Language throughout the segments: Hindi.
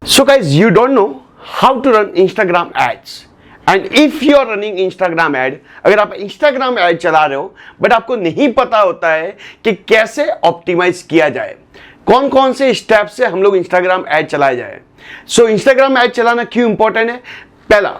So guys, you don't know how to run Instagram ads. And if you are running Instagram ad, अगर आप Instagram ad चला रहे हो बट आपको नहीं पता होता है कि कैसे ऑप्टिमाइज किया जाए, कौन कौन से स्टेप से हम लोग Instagram ad चलाया जाए। सो Instagram ad चलाना क्यों इंपॉर्टेंट है? पहला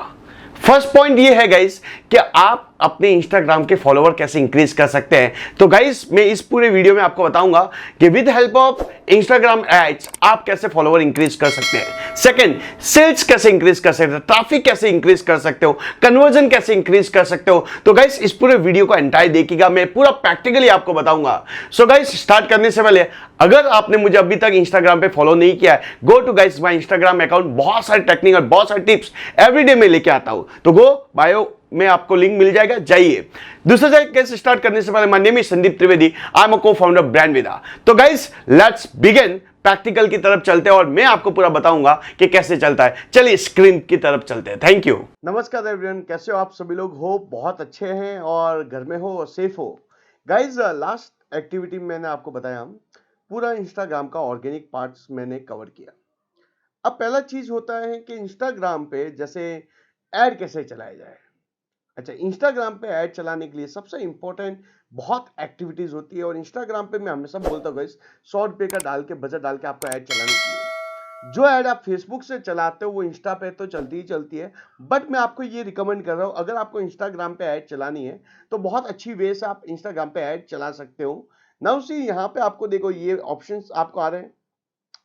फर्स्ट पॉइंट ये है गाइस कि आप अपने इंस्टाग्राम के फॉलोवर कैसे इंक्रीज कर सकते हैं। तो गाइस मैं इस पूरे वीडियो में आपको बताऊंगा कि with help of Instagram ads आप कैसे फॉलोवर इंक्रीज कर सकते हैं। सेकंड, सेल्स कैसे इंक्रीज कर सकते हो, ट्रैफिक कैसे इंक्रीज कर सकते हो, कन्वर्जन कैसे इंक्रीज कर सकते हो। तो गाइस इस पूरे वीडियो को एंटायर देखिएगा, मैं पूरा प्रैक्टिकली आपको बताऊंगा। सो गाइस स्टार्ट करने से पहले अगर आपने मुझे अभी तक इंस्टाग्राम पे फॉलो नहीं किया है, go to guys my Instagram account. बहुत सारे टेक्निकल, बहुत सारे टिप्स एवरीडे में लेके आता हूं, तो गो बायो में आपको लिंक मिल जाएगा, जाइए। दूसरा जाइए कैसे स्टार्ट करने से पहले, my name is Sandeep Trivedi, I am a co-founder brand विदा। तो गाइस लेट्स बिगिन, प्रैक्टिकल की तरफ चलते हैं और मैं आपको पूरा बताऊंगा कि कैसे चलता है। चलिए स्क्रीन की तरफ चलते हैं। Thank you. नमस्कार एवरीवन, कैसे हो आप सभी लोग? हो बहुत अच्छे हैं और घर में हो और सेफ हो। गाइस लास्ट एक्टिविटी में मैंने आपको बताया पूरा इंस्टाग्राम का ऑर्गेनिक पार्ट्स मैंने कवर किया। अब पहला चीज होता है कि इंस्टाग्राम पे जैसे ऐड कैसे चलाया जाए। अच्छा, इंस्टाग्राम पे ऐड चलाने के लिए सबसे इंपॉर्टेंट बहुत एक्टिविटीज होती है और इंस्टाग्राम पे मैं हमेशा बोलता हूँ गाइस, 100 रुपए का डाल के बजट डाल के आपको ऐड चलानी चाहिए। जो ऐड आप फेसबुक से चलाते हो वो इंस्टा पे तो चलती ही चलती है, बट मैं आपको ये रिकमेंड कर रहा हूँ अगर आपको इंस्टाग्राम पे ऐड चलानी है तो बहुत अच्छी वे से आप इंस्टाग्राम पे ऐड चला सकते हो। नाउ सी यहाँ पे आपको देखो ये ऑप्शंस आपको आ रहे हैं,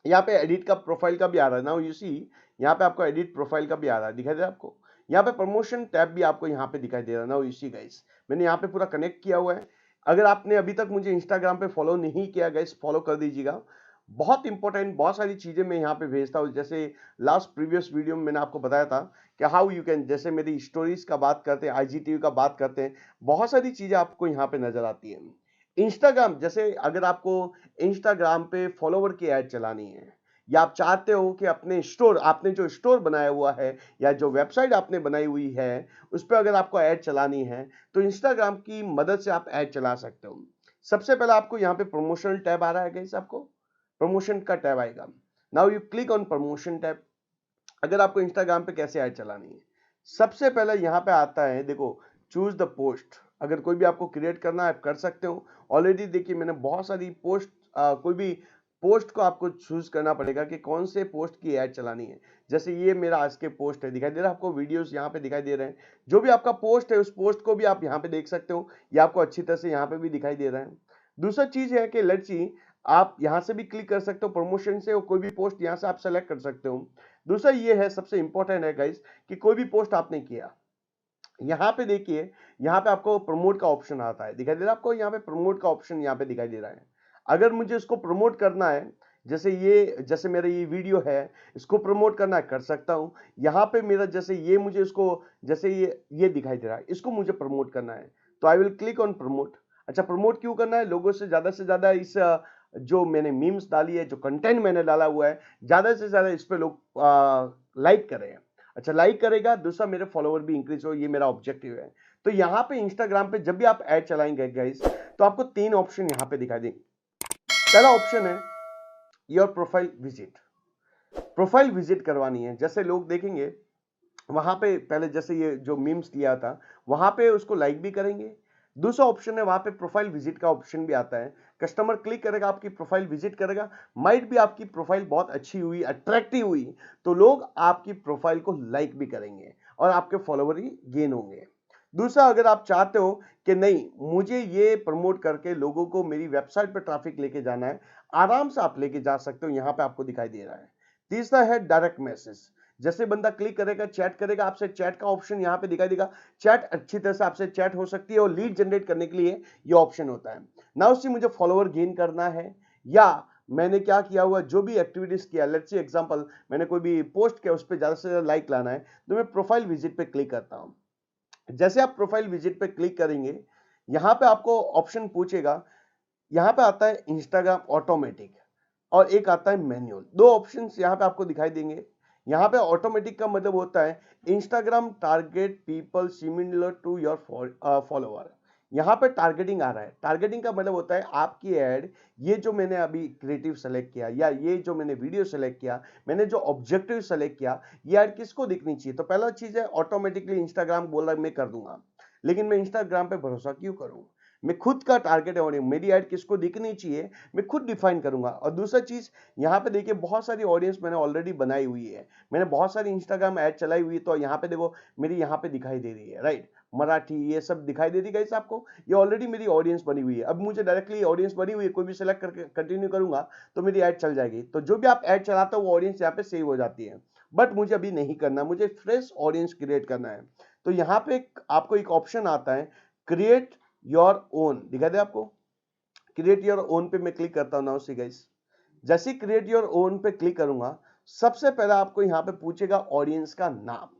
यहाँ पे एडिट का प्रोफाइल का भी आ रहा है। नाउ यू सी यहाँ पे आपको एडिट प्रोफाइल का भी आ रहा है, दिखाई दे रहा है आपको। यहाँ पे प्रमोशन टैब भी आपको यहाँ पे दिखाई दे रहा है। नाउ यू सी गाइस, मैंने यहाँ पे पूरा कनेक्ट किया हुआ है। अगर आपने अभी तक मुझे इंस्टाग्राम पे फॉलो नहीं किया गाइस, फॉलो कर दीजिएगा। बहुत इंपॉर्टेंट बहुत सारी चीजें मैं यहाँ पे भेजता हूँ। जैसे लास्ट प्रीवियस वीडियो में मैंने आपको बताया था कि हाउ यू कैन, जैसे मेरी स्टोरीज का बात करते हैं, आईजीटीवी का बात करते हैं, बहुत सारी चीजें आपको यहाँ पे नजर आती है। इंस्टाग्राम जैसे अगर आपको इंस्टाग्राम पे फॉलोवर की ऐड चलानी है या आप चाहते हो कि अपने स्टोर, आपने जो स्टोर बनाया हुआ है या जो वेबसाइट आपने बनाई हुई है उस पर अगर आपको ऐड चलानी है तो इंस्टाग्राम की मदद से आप ऐड चला सकते हो। सबसे पहले आपको यहाँ पे प्रमोशनल टैब आ रहा है गाइस, आपको प्रमोशन का टैब आएगा। Now you click on promotion tab. अगर आपको इंस्टाग्राम पे कैसे ऐड चलानी है, सबसे पहले यहाँ पे आता है देखो, चूज द पोस्ट। अगर कोई भी आपको क्रिएट करना है आप कर सकते हो। ऑलरेडी देखिए मैंने बहुत सारी पोस्ट, कोई भी पोस्ट को आपको चूज करना पड़ेगा कि कौन से पोस्ट की ऐड चलानी है। जैसे ये मेरा आज के पोस्ट है, दिखाई दे रहा है आपको, वीडियोस यहाँ पे दिखाई दे रहे हैं। जो भी आपका पोस्ट है उस पोस्ट को भी आप यहाँ पे देख सकते हो, ये आपको अच्छी तरह से यहाँ पे भी दिखाई दे रहा है। दूसरा चीज है कि लेट्स सी, आप यहाँ से भी क्लिक कर सकते हो प्रमोशन से और कोई भी पोस्ट यहाँ से आप सेलेक्ट कर सकते हो। दूसरा ये है, सबसे इंपॉर्टेंट है गाइस, कि कोई भी पोस्ट आपने किया, यहाँ पे देखिए, यहाँ पे आपको प्रमोट का ऑप्शन आता है, दिखाई दे रहा है आपको, यहाँ पे प्रमोट का ऑप्शन यहाँ पे दिखाई दे रहा है। अगर मुझे इसको प्रमोट करना है, जैसे मेरा ये वीडियो है, इसको प्रमोट करना है कर सकता हूँ। यहाँ पे मेरा जैसे ये मुझे इसको, जैसे ये दिखाई दे रहा है, इसको मुझे प्रमोट करना है तो I will click on promote. अच्छा, प्रमोट क्यों करना है? लोगों से ज्यादा इस जो मैंने मीम्स डाली है, जो कंटेंट मैंने डाला हुआ है, ज्यादा से ज्यादा इस पे लोग लाइक करें। अच्छा, लाइक करेगा, दूसरा मेरे फॉलोवर भी इंक्रीज हो, ये मेरा ऑब्जेक्टिव है। तो यहाँ पे इंस्टाग्राम पे जब भी आप ऐड चलाएंगे गाइस तो आपको 3 ऑप्शन यहाँ पे दिखाई देंगे। पहला ऑप्शन है your profile visit. Profile visit करवानी है, जैसे लोग देखेंगे वहां पे पहले जैसे ये जो मीम्स लिया था वहां पे उसको लाइक भी करेंगे। दूसरा ऑप्शन है वहां पे प्रोफाइल विजिट का ऑप्शन भी आता है, कस्टमर क्लिक करेगा, आपकी प्रोफाइल विजिट करेगा, माइट भी आपकी प्रोफाइल बहुत अच्छी हुई, अट्रैक्टिव हुई, तो लोग आपकी प्रोफाइल को लाइक भी करेंगे और आपके फॉलोवर ही गेन होंगे। दूसरा, अगर आप चाहते हो कि नहीं मुझे ये प्रमोट करके लोगों को मेरी वेबसाइट पर ट्रैफिक लेके जाना है, आराम से आप लेके जा सकते हो, यहां पे आपको दिखाई दे रहा है। तीसरा है डायरेक्ट मैसेज। जैसे बंदा क्लिक करेगा, चैट करेगा आपसे, चैट का ऑप्शन यहाँ पे दिखाई देगा। चैट अच्छी तरह से आपसे चैट हो सकती है और लीड जनरेट करने के लिए ये ऑप्शन होता है। ना उससे मुझे फॉलोवर गेन करना है या मैंने क्या किया हुआ, जो भी एक्टिविटीज किया, लेट्स से एग्जांपल मैंने कोई भी पोस्ट किया उस पर ज्यादा से ज्यादा लाइक लाना है, तो मैं प्रोफाइल विजिट पे क्लिक करता हूं। जैसे आप प्रोफाइल विजिट पे क्लिक करेंगे, यहां पे आपको ऑप्शन पूछेगा, यहां पे आता है इंस्टाग्राम ऑटोमेटिक और एक आता है मैनुअल। दो ऑप्शंस यहां पे आपको दिखाई देंगे। यहां पे ऑटोमेटिक का मतलब होता है Instagram target people similar to your follower. यहाँ पे टारगेटिंग आ रहा है। टारगेटिंग का मतलब होता है आपकी ऐड, ये जो मैंने अभी क्रिएटिव सेलेक्ट किया या ये जो मैंने वीडियो सेलेक्ट किया, मैंने जो ऑब्जेक्टिव सेलेक्ट किया, ये ऐड किसको दिखनी चाहिए। तो पहला चीज है ऑटोमेटिकली इंस्टाग्राम बोल रहा है मैं कर दूंगा, लेकिन मैं इंस्टाग्राम पे भरोसा क्यों करूं। मैं खुद का टारगेट ऑडियंस, मेरी ऐड किसको दिखनी चाहिए मैं खुद डिफाइन करूंगा। और दूसरा चीज यहाँ पे देखिए बहुत सारी ऑडियंस मैंने ऑलरेडी बनाई हुई है, मैंने बहुत सारी इंस्टाग्राम ऐड चलाई हुई है। तो यहाँ पे देखो मेरी यहाँ पे दिखाई दे रही है, राइट, मराठी ये सब दिखाई दे रही गाइस आपको, ये ऑलरेडी मेरी ऑडियंस बनी हुई है। अब मुझे डायरेक्टली ऑडियंस बनी हुई है, कोई भी सिलेक्ट करके कंटिन्यू करूंगा तो मेरी ऐड चल जाएगी। तो जो भी आप ऐड चलाते हो वो ऑडियंस यहाँ पे सेव हो जाती है, बट मुझे अभी नहीं करना, मुझे फ्रेश ऑडियंस क्रिएट करना है। तो यहाँ पे आपको एक ऑप्शन आता है क्रिएट योर ओन, दिखा दे आपको, क्रिएट योर ओन पे मैं क्लिक करता हूं। नाउ सी गाइस, जैसे क्रिएट योर ओन पे क्लिक करूंगा, सबसे पहले आपको यहां पे पूछेगा ऑडियंस का नाम।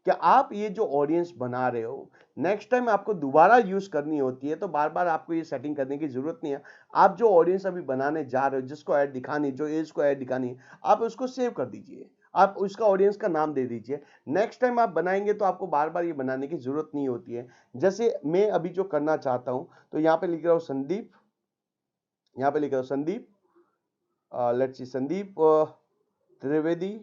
क्या आप ये जो ऑडियंस बना रहे हो नेक्स्ट टाइम आपको दोबारा यूज करनी होती है तो बार बार आपको ये सेटिंग करने की जरूरत नहीं है। आप जो ऑडियंस अभी बनाने जा रहे हो, जिसको ऐड दिखानी, जो एज को ऐड दिखानी, आप उसको सेव कर दीजिए, आप उसका ऑडियंस का नाम दे दीजिए। नेक्स्ट टाइम आप बनाएंगे तो आपको बार बार ये बनाने की जरूरत नहीं होती है। जैसे मैं अभी जो करना चाहता हूं, तो यहाँ पे लिख रहा हूं संदीप, यहाँ पे लिख रहा हूं संदीप, लेट्स सी संदीप त्रिवेदी।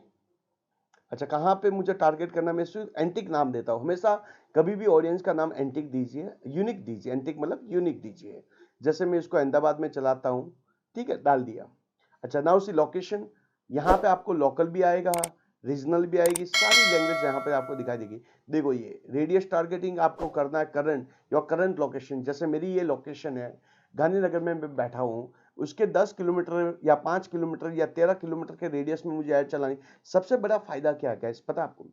अच्छा, कहाँ पे मुझे टारगेट करना, मैं सिर्फ एंटिक नाम देता हूँ हमेशा। कभी भी ऑडियंस का नाम एंटिक दीजिए, यूनिक दीजिए, एंटिक मतलब यूनिक दीजिए। जैसे मैं इसको अहमदाबाद में चलाता हूँ, ठीक है, डाल दिया। अच्छा, नाउ सी लोकेशन, यहाँ पे आपको लोकल भी आएगा, रीजनल भी आएगी, सारी लैंग्वेज यहाँ पे आपको दिखाई देगी। देखो ये रेडियस टारगेटिंग आपको करना है करंट, योर करंट लोकेशन। जैसे मेरी ये लोकेशन है गांधीनगर में मैं बैठा हूँ, उसके 10 किलोमीटर या 5 किलोमीटर या 13 किलोमीटर के रेडियस में मुझे ऐड चलानी। सबसे बड़ा फायदा क्या है गाइस पता है आपको,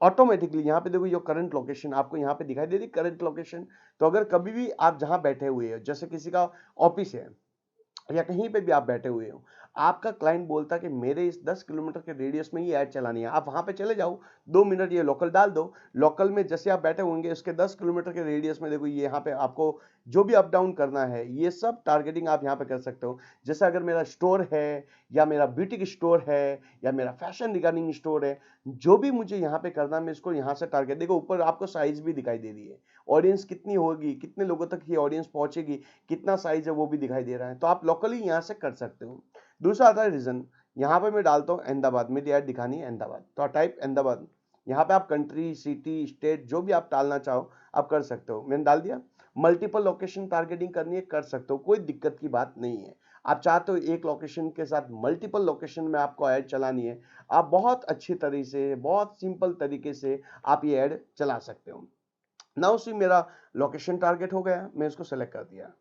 ऑटोमेटिकली यहाँ पे देखो, योर करंट लोकेशन आपको यहाँ पे दिखाई दे रही करंट लोकेशन। तो अगर कभी भी आप जहां बैठे हुए हो, जैसे किसी का ऑफिस है या कहीं पे भी आप बैठे हुए हो, आपका क्लाइंट बोलता है कि मेरे इस 10 किलोमीटर के रेडियस में ही ऐड चलानी है, आप वहां पे चले जाओ, 2 मिनट ये लोकल डाल दो। लोकल में जैसे आप बैठे होंगे उसके 10 किलोमीटर के रेडियस में देखो ये यहाँ पे आपको जो भी अप डाउन करना है ये सब टारगेटिंग आप यहाँ पे कर सकते हो। जैसे अगर मेरा स्टोर है या मेरा ब्यूटी स्टोर है या मेरा फैशन रिगार्डिंग स्टोर है, जो भी मुझे यहाँ पे करना है मैं इसको यहाँ से टारगेट, देखो ऊपर आपको साइज भी दिखाई दे रही है, ऑडियंस कितनी होगी, कितने लोगों तक ये ऑडियंस पहुंचेगी, कितना साइज है वो भी दिखाई दे रहा है। तो आप लोकली यहाँ से कर सकते हो। दूसरा आता है रीजन, यहाँ पे मैं डालता हूँ अहमदाबाद, मेरी ऐड दिखानी है अहमदाबाद, तो टाइप अहमदाबाद। यहाँ पे आप कंट्री, सिटी, स्टेट जो भी आप डालना चाहो आप कर सकते हो, मैंने डाल दिया। मल्टीपल लोकेशन टारगेटिंग करनी है कर सकते हो, कोई दिक्कत की बात नहीं है। आप चाहते हो एक लोकेशन के साथ मल्टीपल लोकेशन में आपको ऐड चलानी है, आप बहुत अच्छी तरीके से, बहुत सिंपल तरीके से आप ये ऐड चला सकते हो। नाउ सी मेरा लोकेशन टारगेट हो गया, मैं इसको सेलेक्ट कर दिया।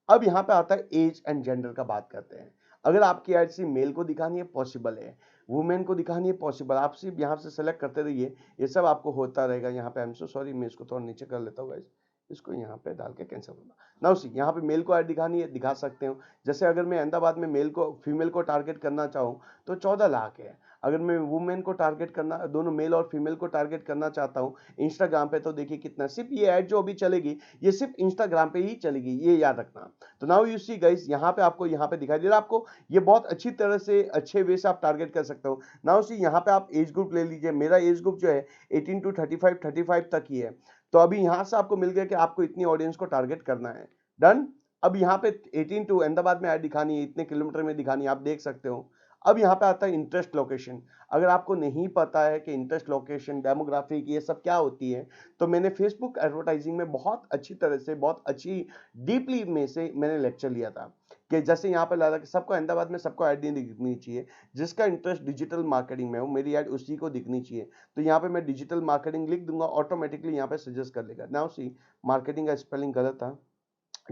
अब यहाँ पे आता है एज एंड जेंडर का बात करते हैं। अगर आपकी एड सिर्फ मेल को दिखानी है पॉसिबल है, वुमेन को दिखानी है पॉसिबल, आप सिर्फ यहाँ से सेलेक्ट करते रहिए, ये सब आपको होता रहेगा। यहाँ पे आई एम सो सॉरी, मैं इसको थोड़ा नीचे कर लेता हूँ गाइस, इसको यहाँ पे डाल के कैंसिल करना। नाउ सी यहाँ पे मेल को ऐड दिखानी है दिखा सकते हो। जैसे अगर मैं अहमदाबाद में मेल को फीमेल को टारगेट करना चाहूँ तो 14 लाख है। अगर मैं वुमेन को टारगेट करना, दोनों मेल और फीमेल को टारगेट करना चाहता हूँ इंस्टाग्राम पे, तो देखिए कितना, सिर्फ ये ऐड जो अभी चलेगी ये सिर्फ इंस्टाग्राम पे ही चलेगी, ये याद रखना। तो नाउ यू सी गाइस, यहाँ पे आपको यहाँ पे दिखाई दे रहा है आपको, ये बहुत अच्छी तरह से अच्छे वे से आप टारगेट कर सकते हो। नाउ सी यहाँ पे आप एज ग्रुप ले लीजिए, मेरा एज ग्रुप जो है 18 टू 35 तक ही है। तो अभी यहां से आपको मिल गया कि आपको इतनी ऑडियंस को टारगेट करना है, डन। अब यहाँ पे 18 टू अहमदाबाद में ऐड दिखानी है, इतने किलोमीटर में दिखानी है, आप देख सकते हो। अब यहाँ पे आता है इंटरेस्ट लोकेशन। अगर आपको नहीं पता है कि इंटरेस्ट लोकेशन, डेमोग्राफिक ये सब क्या होती है, तो मैंने फेसबुक एडवर्टाइजिंग में बहुत अच्छी तरह से, बहुत अच्छी डीपली में से मैंने लेक्चर लिया था कि जैसे यहाँ पे लगा कि सबको अहमदाबाद में सबको ऐड नहीं दिखनी चाहिए, जिसका इंटरेस्ट डिजिटल मार्केटिंग में हो मेरी ऐड उसी को दिखनी चाहिए। तो यहाँ पे मैं डिजिटल मार्केटिंग लिख दूंगा, ऑटोमेटिकली यहाँ पे सजेस्ट कर लेगा। नाउ सी मार्केटिंग का स्पेलिंग गलत था,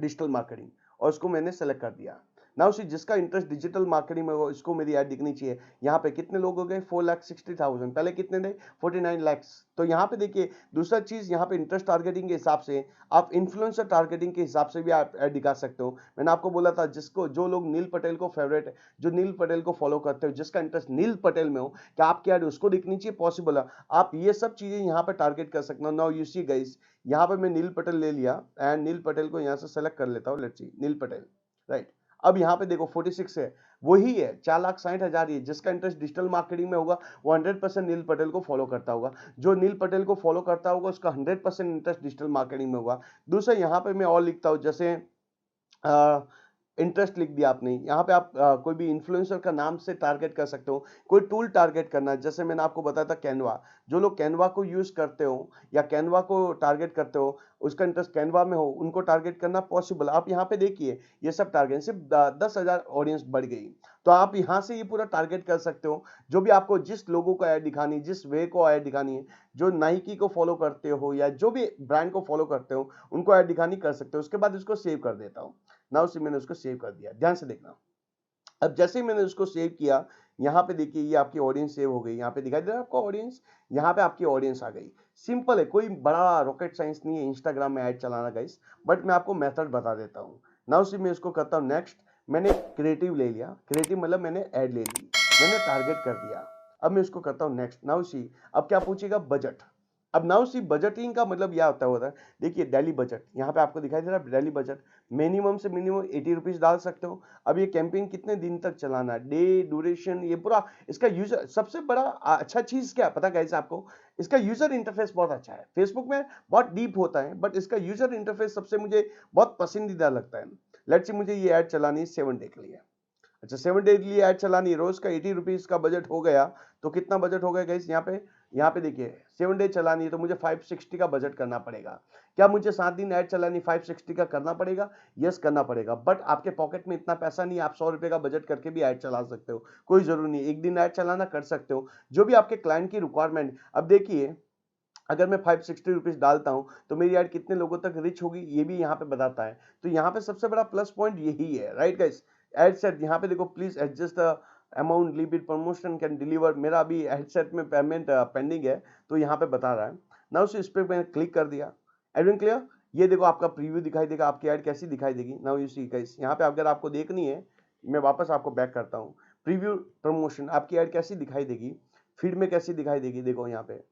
डिजिटल मार्केटिंग, और उसको मैंने सेलेक्ट कर दिया। नाउ सी जिसका इंटरेस्ट डिजिटल मार्केटिंग में हो इसको मेरी ऐड दिखनी चाहिए। यहाँ पे कितने लोग हो गए, 4,60,000, पहले कितने थे 49 lakhs। तो यहाँ पे देखिए दूसरा चीज, यहाँ पे इंटरेस्ट टारगेटिंग के हिसाब से आप इन्फ्लुएंसर टारगेटिंग के हिसाब से भी आप ऐड दिखा सकते हो। मैंने आपको बोला था जिसको, जो लोग नील पटेल को फेवरेट है, जो नील पटेल को फॉलो करते हो, जिसका इंटरेस्ट नील पटेल में हो, क्या आपकी ऐड उसको दिखनी चाहिए, पॉसिबल है, आप ये सब चीजें यहाँ पे टारगेट कर सकते हो। नाउ यू सी गाइस, यहाँ पे मैं नील पटेल ले लिया एंड नील पटेल को यहाँ से सेलेक्ट कर लेता हूँ, let's see Neil Patel, right. अब यहाँ पे देखो 46 है, वही है 4,60,000 ही, जिसका इंटरेस्ट डिजिटल मार्केटिंग में होगा वो 100% नील पटेल को फॉलो करता होगा। जो नील पटेल को फॉलो करता होगा उसका 100% इंटरेस्ट डिजिटल मार्केटिंग में होगा। दूसरा यहाँ पे मैं और लिखता हूँ, जैसे इंटरेस्ट लिख दिया आपने, यहाँ पे आप कोई भी इन्फ्लुएंसर का नाम से टारगेट कर सकते हो, कोई टूल टारगेट करना है, जैसे मैंने आपको बताया था कैनवा, जो लोग कैनवा को यूज करते हो या कैनवा को टारगेट करते हो, उसका इंटरेस्ट कैनवा में हो, उनको टारगेट करना पॉसिबल। आप यहाँ पे देखिए ये सब टारगेट, सिर्फ 10,000 ऑडियंस बढ़ गई, तो आप यहाँ से ये पूरा टारगेट कर सकते हो। जो भी आपको जिस लोगों को ऐड दिखानी, जिस वे को ऐड दिखानी है, जो नाइकी को फॉलो करते हो या जो भी ब्रांड को फॉलो करते हो, उनको ऐड दिखानी कर सकते हो। उसके बाद इसको सेव कर देता हूँ। नाउ से मैंने उसको सेव कर दिया, ध्यान से देखना। अब जैसे ही मैंने उसको सेव किया, यहाँ पे देखिए ये आपकी ऑडियंस सेव हो गई, यहाँ पे दिखाई दे रहा है आपको ऑडियंस, यहाँ पे आपकी ऑडियंस आ गई। सिंपल है, कोई बड़ा रॉकेट साइंस नहीं है इंस्टाग्राम में ऐड चलाना गाइस, बट मैं आपको मेथड बता देता हूँ। नाउ से मैं इसको करता हूँ नेक्स्ट। मैंने क्रिएटिव ले लिया, क्रिएटिव मतलब मैंने ऐड ले ली, मैंने टारगेट कर दिया। अब मैं इसको करता हूँ नेक्स्ट। नाउ सी, अब क्या पूछेगा, बजट। अब नाउ सी बजटिंग का मतलब यह होता है, देखिए डेली बजट, यहाँ पे आपको दिखाई दे रहा है डेली बजट, मिनिमम से मिनिमम 80 रुपीज डाल सकते हो। अब ये कैंपेन कितने दिन तक चलाना है, डे ड्यूरेशन, ये पूरा इसका यूजर, सबसे बड़ा अच्छा चीज क्या पता गाइस आपको, इसका यूजर इंटरफेस बहुत अच्छा है। फेसबुक में बहुत डीप होता है, बट इसका यूजर इंटरफेस सबसे मुझे बहुत पसंदीदा लगता है। लेट्स से मुझे ये ऐड चलानी है 7 डे के लिए। अच्छा 7 डे के लिए ऐड चलानी है, रोज का 80 रुपीज का बजट हो गया, तो कितना बजट हो गया गाइस, यहाँ पे देखिए 7 डे चलानी है तो मुझे 560 का बजट करना पड़ेगा। क्या मुझे 7 दिन ऐड चलानी 560 का करना पड़ेगा? यस करना पड़ेगा, बट आपके पॉकेट में इतना पैसा नहीं, आप 100 रुपए का बजट करके भी ऐड चला सकते हो, कोई जरूरी नहीं एक दिन ऐड चलाना, कर सकते हो जो भी आपके क्लाइंट की रिक्वायरमेंट। अब देखिए अगर मैं 560 रुपीज डालता हूं तो मेरी ऐड कितने लोगों तक रीच होगी ये भी यहाँ पे बताता है। तो यहाँ पे सबसे बड़ा प्लस पॉइंट यही है, राइट गाइस। एड सेट यहाँ पे देखो, please adjust the amount limit promotion can deliver, मेरा अभी एड सेट में पेमेंट पेंडिंग है, तो यहाँ पे बता रहा है। नाउ इस पे मैंने क्लिक कर दिया, एवरीवन क्लियर। ये देखो आपका प्रीव्यू दिखाई देगा, आपकी ऐड कैसी दिखाई देगी। नाउ यू सी गाइस, यहाँ पे अगर आपको देखनी है, मैं वापस आपको बैक करता हूँ। प्रीव्यू प्रमोशन, आपकी ऐड कैसी दिखाई देगी, फीड में कैसी दिखाई देगी, देखो यहाँ पे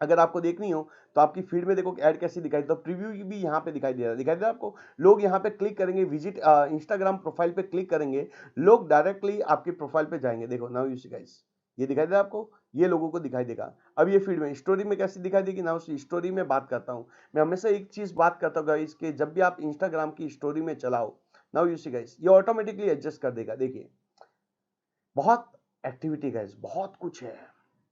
अगर आपको देखनी हो तो आपकी फीड में देखो ऐड कैसी दिखाई, तो प्रीव्यू भी यहाँ पे दिखाई दे रहा है, दिखाई दे रहा है आपको। लोग यहाँ पे क्लिक करेंगे, विजिट इंस्टाग्राम प्रोफाइल पे क्लिक करेंगे, लोग डायरेक्टली आपके प्रोफाइल पे जाएंगे। देखो नाउ यू सी गाइस, ये दिखाई दे रहा है आपको, ये लोगों को दिखाई देगा। अब ये फीड में, स्टोरी में कैसी दिखाई देगी, नाउ स्टोरी में बात करता हूँ मैं, हमेशा एक चीज बात करता हूँ गाइस कि जब भी आप इंस्टाग्राम की स्टोरी में चलाओ, नाउ यू सी गाइस, ये ऑटोमेटिकली एडजस्ट कर देगा। देखिए बहुत एक्टिविटी गाइस, बहुत कुछ है,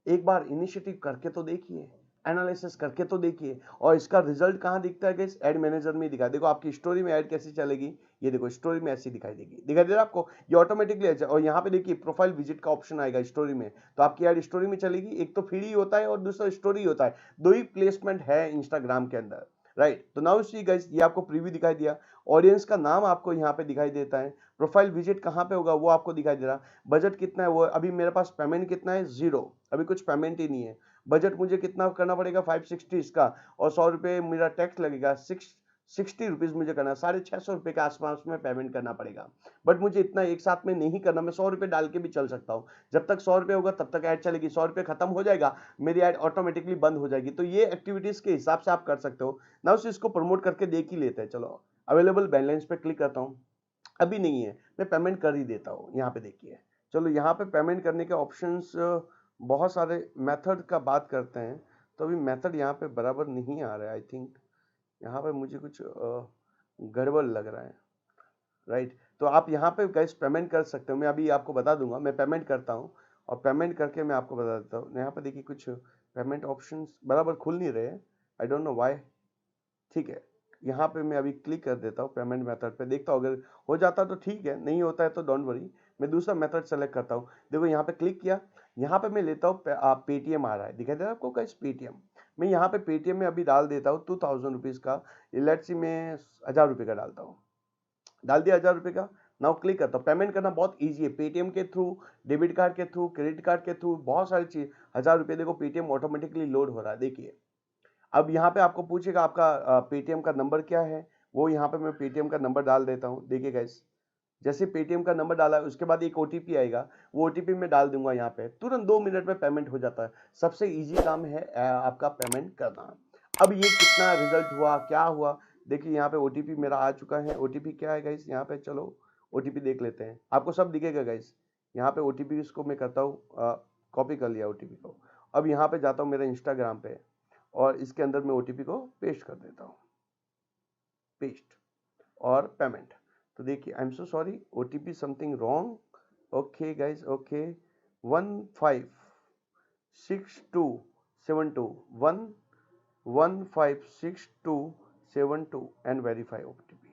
एक बार इनिशिएटिव करके तो देखिए, एनालिसिस करके तो देखिए, और इसका रिजल्ट कहां दिखता है गाइस, ऐड मैनेजर में दिखा। देखो आपकी स्टोरी में ऐड कैसी चलेगी, ये देखो स्टोरी में ऐसी दिखाई देगी, दिखाई दे रहा है आपको, ये ऑटोमेटिकली। और यहाँ पे देखिए प्रोफाइल विजिट का ऑप्शन आएगा स्टोरी में, तो आपकी ऐड स्टोरी में चलेगी। एक तो फीड ही होता है और दूसरा स्टोरी होता है, दो ही प्लेसमेंट है इंस्टाग्राम के अंदर, राइट। तो नाउ सी गाइस, ये आपको प्रीव्यू दिखाई दिया, ऑडियंस का नाम आपको यहाँ पे दिखाई देता है, प्रोफाइल विजिट कहाँ पे होगा वो आपको दिखाई दे रहा, बजट कितना है वो, अभी मेरे पास पेमेंट कितना है, 0, अभी कुछ पेमेंट ही नहीं है। बजट मुझे कितना करना पड़ेगा, 560 इसका, और 100 रुपये मेरा टैक्स लगेगा, 60 रुपीज मुझे करना, 650 रुपये के आसपास में पेमेंट करना पड़ेगा। बट मुझे इतना एक साथ में नहीं करना, मैं 100 रुपये डाल के भी चल सकता हूँ, जब तक 100 रुपये होगा तब तक ऐड चलेगी, 100 रुपये खत्म हो जाएगा मेरी ऐड ऑटोमेटिकली बंद हो जाएगी। तो ये एक्टिविटीज के हिसाब से आप कर सकते हो। ना उसे इसको प्रमोट करके देख ही लेते हैं, चलो अवेलेबल बैलेंस पे क्लिक करता हूँ, अभी नहीं है, मैं पेमेंट कर ही देता हूँ। यहाँ पे देखिए, चलो यहाँ पे पेमेंट करने के ऑप्शंस बहुत सारे, मेथड का बात करते हैं, तो अभी मेथड यहाँ पे बराबर नहीं आ रहा है, आई थिंक यहाँ पे मुझे कुछ गड़बड़ लग रहा है, राइट। तो आप यहाँ पे गाइस पेमेंट कर सकते हो, मैं अभी आपको बता दूंगा, मैं पेमेंट करता हूँ और पेमेंट करके मैं आपको बता देता हूँ। यहाँ पे देखिए कुछ पेमेंट ऑप्शंस बराबर खुल नहीं रहे, आई डोंट नो व्हाई। ठीक है, यहाँ पे मैं अभी क्लिक कर देता हूँ पेमेंट मेथड पे, देखता हूँ अगर हो जाता है तो ठीक है, नहीं होता है तो डोंट वरी, मैं दूसरा मेथड सेलेक्ट करता हूँ। देखो यहाँ पे क्लिक किया, यहाँ पे मैं लेता हूँ पेटीएम आ रहा है, दिखाई दे रहा है आपको गाइस पेटीएम। मैं यहाँ पे पेटीएम में अभी डाल देता हूँ 2000 रुपीज़ का, लेट्स सी मैं 1000 रुपये का डालता हूँ, डाल दिया 1000 रुपये का। नाउ क्लिक करता हूँ, पेमेंट करना बहुत ईजी है, पेटीएम के थ्रू, डेबिट कार्ड के थ्रू, क्रेडिट कार्ड के थ्रू, बहुत सारी चीज। 1000 रुपये देखो पेटीएम ऑटोमेटिकली लोड हो रहा है, देखिए। अब यहाँ पे आपको पूछेगा आपका पेटीएम का नंबर क्या है, वो यहाँ पे मैं पेटीएम का नंबर डाल देता हूँ। देखिए गाइस, जैसे पेटीएम का नंबर डाला उसके बाद एक ओटीपी आएगा, वो ओटीपी मैं डाल दूंगा यहाँ पे, तुरंत 2 मिनट में पेमेंट हो जाता है। सबसे इजी काम है आपका पेमेंट करना। अब ये कितना रिजल्ट हुआ, क्या हुआ, देखिए यहाँ पे ओटीपी मेरा आ चुका है। ओटीपी क्या है गाइस, यहाँ पे चलो OTP देख लेते हैं, आपको सब दिखेगा गाइस। यहाँ पे OTP इसको मैं करता हूँ, कॉपी कर लिया OTP को। अब यहाँ पे जाता हूँ मेरे इंस्टाग्राम पे और इसके अंदर मैं OTP को पेस्ट कर देता हूँ, पेस्ट और पेमेंट। तो देखिए I am so sorry, OTP something wrong. Okay guys, okay 156272 156272 and verify OTP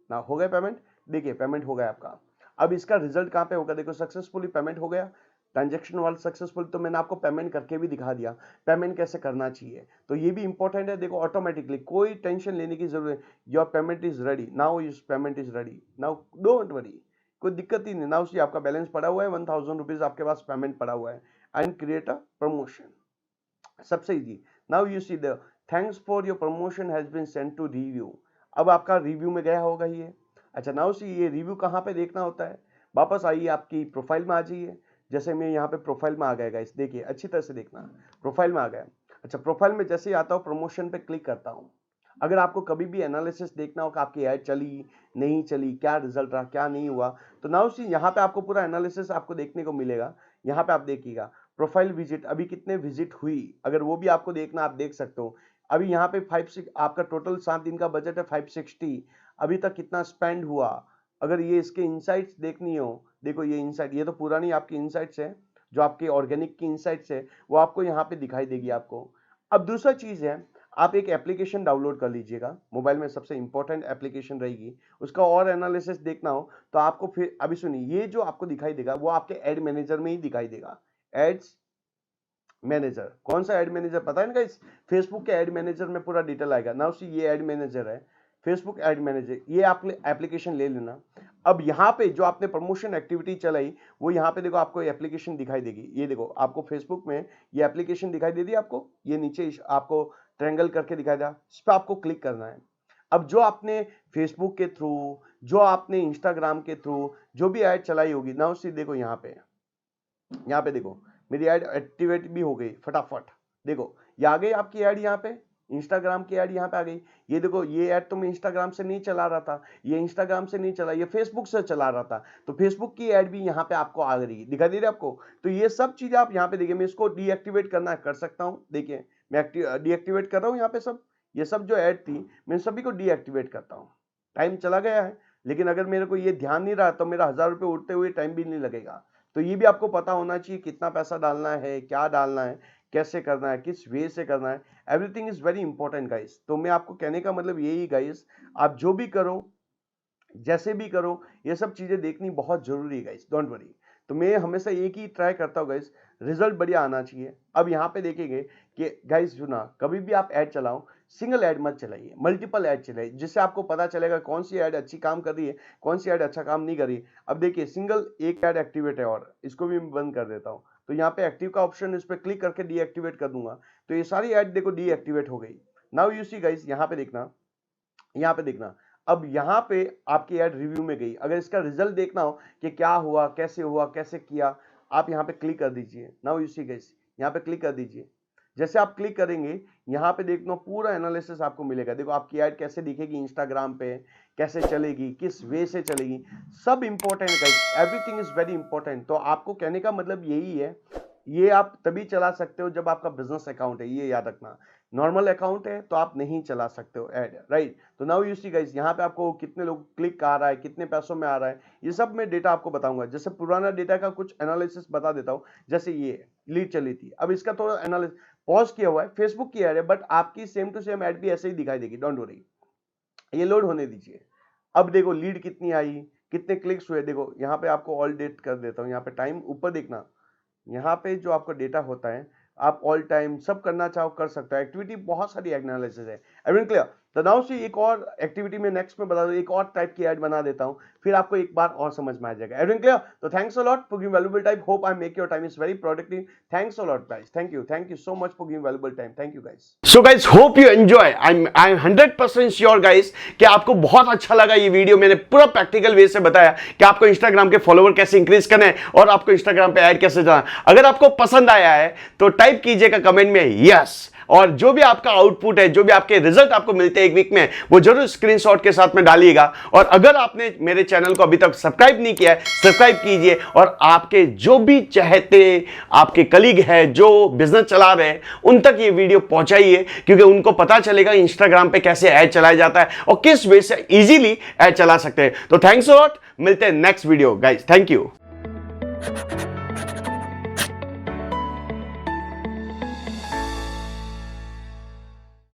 ना। हो गया पेमेंट, देखिए पेमेंट हो गया आपका। अब इसका रिजल्ट कहाँ पे होगा, देखो सक्सेसफुली पेमेंट हो गया, ट्रांजैक्शन वाला सक्सेसफुल। तो मैंने आपको पेमेंट करके भी दिखा दिया पेमेंट कैसे करना चाहिए, तो ये भी इंपॉर्टेंट है। देखो ऑटोमेटिकली कोई टेंशन लेने की जरूरत है, your payment is ready now, your payment is ready now, don't worry, कोई दिक्कत ही नहीं। नाउ सी आपका बैलेंस पड़ा हुआ है, 1000 रुपीज आपके पास पेमेंट पड़ा हुआ है, एंड क्रिएट अ प्रमोशन, सबसे easy. Now you see the thanks for your promotion has been sent to review. अब आपका रिव्यू में गया होगा ये। अच्छा नाउ सी ये रिव्यू कहाँ पे देखना होता है, वापस आइए आपकी प्रोफाइल में आ जाइए। जैसे मैं यहाँ पे प्रोफाइल में आ गया गाइस, देखिए अच्छी तरह से देखना, प्रोफाइल में आ गया। अच्छा प्रोफाइल में जैसे ही आता हूँ प्रमोशन पे क्लिक करता हूँ। अगर आपको कभी भी एनालिसिस देखना हो कि आपकी ऐड चली नहीं चली, क्या रिजल्ट रहा, क्या नहीं हुआ, तो नाउ सी यहाँ पे आपको पूरा एनालिसिस आपको देखने को मिलेगा। यहाँ पे आप देखिएगा प्रोफाइल विजिट, अभी कितने विजिट हुई, अगर वो भी आपको देखना आप देख सकते हो। अभी यहाँ पे 5 आपका टोटल 7 दिन का बजट है 560, अभी तक कितना स्पेंड हुआ। अगर ये इसके इनसाइट्स देखनी हो, देखो ये इनसाइट, ये तो पुरानी आपकी इनसाइट्स है, जो आपके ऑर्गेनिक की इनसाइट्स है वो आपको यहाँ पे दिखाई देगी आपको। अब दूसरा चीज है, आप एक एप्लीकेशन डाउनलोड कर लीजिएगा, मोबाइल में सबसे इंपॉर्टेंट एप्लीकेशन रहेगी, उसका और एनालिसिस देखना हो तो आपको फिर अभी सुनिए, ये जो आपको दिखाई देगा वो आपके एड मैनेजर में ही दिखाई देगा। एड्स मैनेजर, कौन सा एड मैनेजर पता है ना गाइस, फेसबुक के एड मैनेजर में पूरा डिटेल आएगा। नाउ सी ये एड मैनेजर है, फेसबुक एड मैनेजर, ये आप एप्लीकेशन ले लेना। अब यहाँ पे जो आपने प्रमोशन एक्टिविटी चलाई वो यहाँ पे देखो आपको एप्लीकेशन दिखाई देगी। ये देखो आपको फेसबुक में ये एप्लीकेशन दिखाई दे दी आपको, ये नीचे आपको ट्रायंगल करके दिखाई दिया, इस पर आपको क्लिक करना है। अब जो आपने फेसबुक के थ्रू, जो आपने इंस्टाग्राम के थ्रू जो भी ऐड चलाई होगी, नाउ सी देखो यहाँ पे देखो मेरी ऐड एक्टिवेट भी हो गई फटाफट। देखो ये आ गई आपकी ऐड, यहाँ पे इंस्टाग्राम की ऐड यहाँ पे आ गई। ये देखो ये ऐड तो मैं इंस्टाग्राम से नहीं चला रहा था, ये इंस्टाग्राम से नहीं चला, ये फेसबुक से चला रहा था, तो फेसबुक की ऐड भी यहाँ पे आपको आ रही है, दिखाई दे रही है आपको। तो ये सब चीजें आप यहाँ पे देखिए, मैं इसको डीएक्टिवेट करना कर सकता हूँ। देखिए मैं डीएक्टिवेट कर रहा हूँ यहाँ पे सब, ये सब जो ऐड थी मैं सभी को डीएक्टिवेट करता हूँ। टाइम चला गया है, लेकिन अगर मेरे को ये ध्यान नहीं रहा तो मेरा 1000 रुपये उठते हुए टाइम भी नहीं लगेगा। तो ये भी आपको पता होना चाहिए कितना पैसा डालना है, क्या डालना है, कैसे करना है, किस वे से करना है, everything is very important guys. तो मैं आपको कहने का मतलब यही गाइस, आप जो भी करो, जैसे भी करो, ये सब चीजें देखनी बहुत जरूरी है गाइस, डोंट वरी। तो मैं हमेशा एक ही ट्राई करता हूँ गाइस, रिजल्ट बढ़िया आना चाहिए। अब यहाँ पे देखेंगे कि गाइस सुना, कभी भी आप ऐड चलाओ सिंगल ऐड मत चलाइए, मल्टीपल ऐड चलाइए, जिससे आपको पता चलेगा कौन सी ऐड अच्छी काम कर रही है, कौन सी ऐड अच्छा काम नहीं कर रही है। अब देखिए सिंगल एक ऐड एक्टिवेट है और इसको भी मैं बंद कर देता हूँ। तो यहाँ पे एक्टिव का ऑप्शन, इस पर क्लिक करके डीएक्टिवेट कर दूंगा, तो ये सारी ऐड देखो डीएक्टिवेट हो गई। नाउ यू सी गाइस, यहाँ पे देखना, यहाँ पे देखना, अब यहाँ पे आपकी ऐड रिव्यू में गई। अगर इसका रिजल्ट देखना हो कि क्या हुआ, कैसे किया, आप यहाँ पे क्लिक कर दीजिए। नाउ यू सी गाइस, यहाँ पे क्लिक कर दीजिए। जैसे आप क्लिक करेंगे यहाँ पे देखना पूरा एनालिसिस आपको मिलेगा। देखो आपकी ऐड कैसे दिखेगी इंस्टाग्राम पे, कैसे चलेगी, किस वे से चलेगी, सब important guys, everything is very important. तो आपको कहने का मतलब यही है, ये आप तभी चला सकते हो जब आपका बिजनेस अकाउंट है, ये याद रखना। नॉर्मल अकाउंट है तो आप नहीं चला सकते हो ऐड, राइट। तो नाउ यू सी गाइस, यहाँ पे आपको कितने लोग क्लिक आ रहा है, कितने पैसों में आ रहा है, ये सब मैं डेटा आपको बताऊंगा। जैसे पुराना डेटा का कुछ एनालिसिस बता देता हूँ। जैसे ये लीड चली थी, अब इसका थोड़ा एनालिसिस पॉज किया हुआ है, फेसबुक की ऐड है, बट आपकी सेम टू सेम ऐड भी ऐसे ही दिखाई देगी, डोंट वरी, ये लोड होने दीजिए। अब देखो लीड कितनी आई, कितने क्लिक्स हुए, देखो यहाँ पे आपको ऑल डेट कर देता हूँ। यहाँ पे टाइम ऊपर देखना, यहाँ पे जो आपका डेटा होता है आप ऑल टाइम सब करना चाहो कर सकते हो। एक्टिविटी बहुत सारी एनालिसिस है, एवरीथिंग क्लियर। तो नाउ से एक और एक्टिविटी में नेक्स्ट में बता दो, एक और टाइप की ऐड बना देता हूं, फिर आपको एक बार और समझ में आ जाएगा। Everything clear. तो thanks a lot for giving valuable time, hope I make your time is very productive. Thanks a lot guys, thank you so much for giving valuable time, thank you guys. So guys hope you enjoy, I am 100% sure guys कि आपको बहुत अच्छा लगा ये वीडियो। मैंने पूरा प्रैक्टिकल वे से बताया कि आपको इंस्टाग्राम के फॉलोवर कैसे इंक्रीज करना है और आपको इंस्टाग्राम पे ऐड कैसे जाना। अगर आपको पसंद आया है तो टाइप कीजिएगा कमेंट में यस, और जो भी आपका आउटपुट है, जो भी आपके रिजल्ट आपको मिलते हैं एक वीक में, वो जरूर स्क्रीनशॉट के साथ में डालिएगा। और अगर आपने मेरे चैनल को अभी तक सब्सक्राइब नहीं किया है, सब्सक्राइब कीजिए और आपके जो भी चाहते आपके कलीग है जो बिजनेस चला रहे हैं उन तक ये वीडियो पहुंचाइए, क्योंकि उनको पता चलेगा इंस्टाग्राम पे कैसे ऐड चलाया जाता है और किस वे से इजीली ऐड चला सकते हैं। तो थैंक्स अ लॉट, मिलते हैं next video guys, thank you.